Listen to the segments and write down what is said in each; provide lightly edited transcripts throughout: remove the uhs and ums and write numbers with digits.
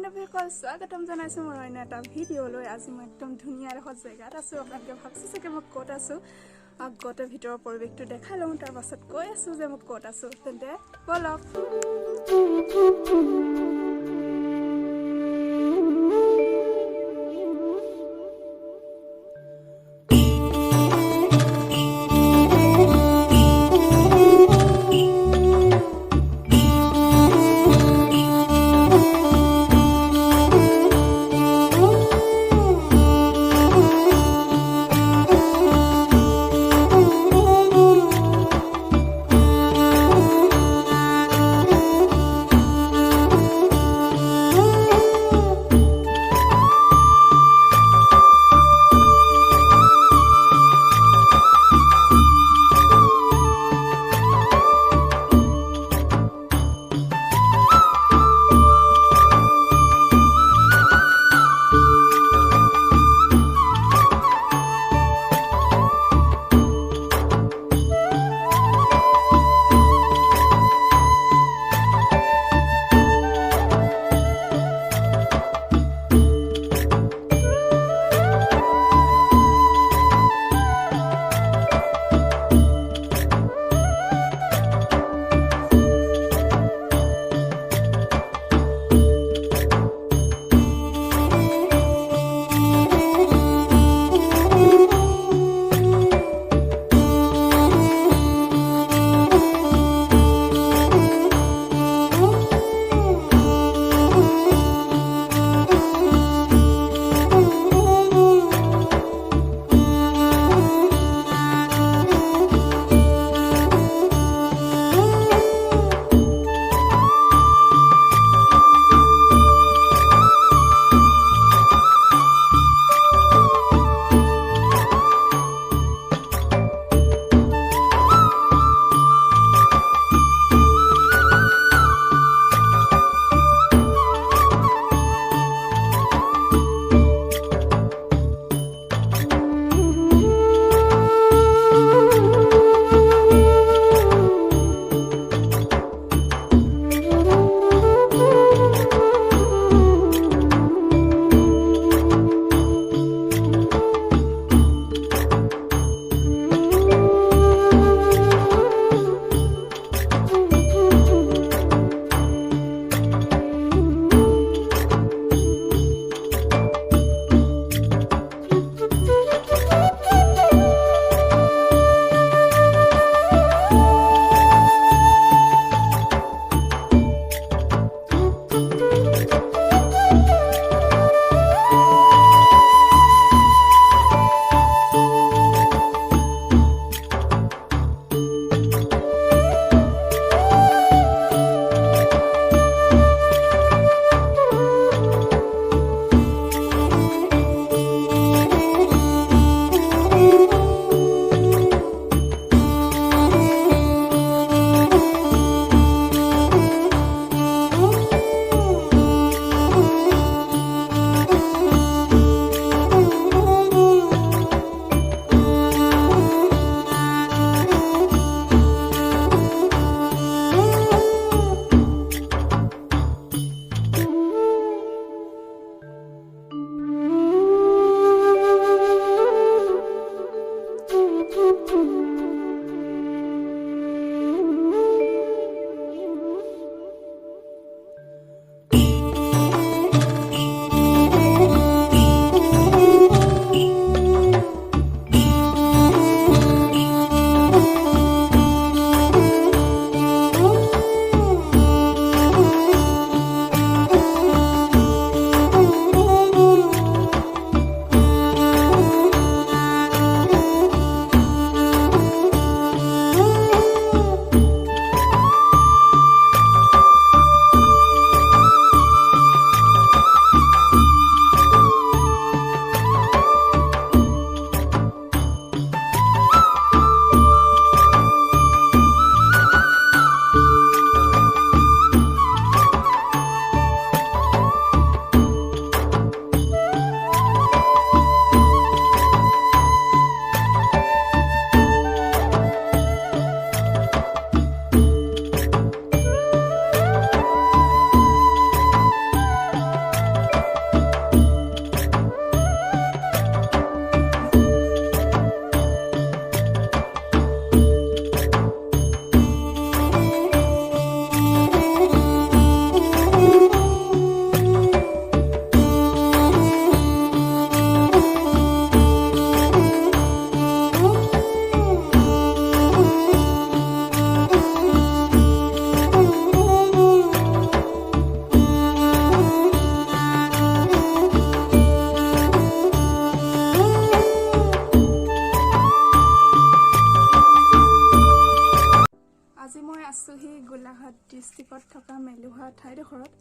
সকল স্বাগতম জনাইছো মোৰ অন্য এটা ভিডিঅ' লৈ। আজি মই একদম ধুনীয়া এডোখৰ জেগাত আছোঁ। আপোনালোকে ভাবছে চাগে মই ক'ত আছোঁ। আগতে ভিতৰৰ পৰিৱেশটো দেখাই লওঁ, তাৰ পাছত কৈ আছোঁ যে মই ক'ত আছোঁ। তেন্তে বলক।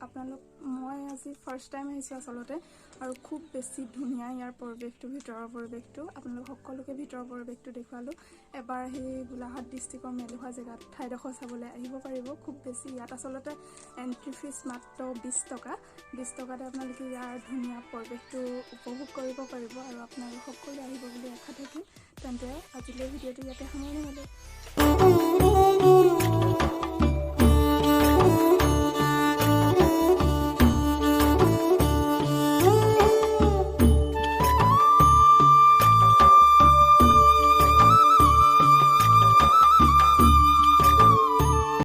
ওপৰত মই আজি ফাৰ্ষ্ট টাইম আহিছোঁ আচলতে আৰু খুব বেছি ধুনীয়া ইয়াৰ পৰিৱেশটো ভিতৰৰ পৰিৱেশটো আপোনালোক সকলোকে ভিতৰৰ পৰিৱেশটো দেখুৱালোঁ এবাৰ সেই গোলাঘাট ডিষ্ট্ৰিক্টৰ মেলুহা জেগাত ঠাইডোখৰ চাবলৈ আহিব পাৰিব খুব বেছি ইয়াত আচলতে এণ্ট্ৰি ফিজ মাত্ৰ 20 টকা টকাতে আপোনালোকে ইয়াৰ ধুনীয়া পৰিৱেশটো উপভোগ কৰিব পাৰিব আৰু আপোনালোক সকলোৱে আহিব বুলি আশা থাকিল তেন্তে আজিলৈ ভিডিঅ'টো ইয়াতে সামৰণি মাৰিলোঁ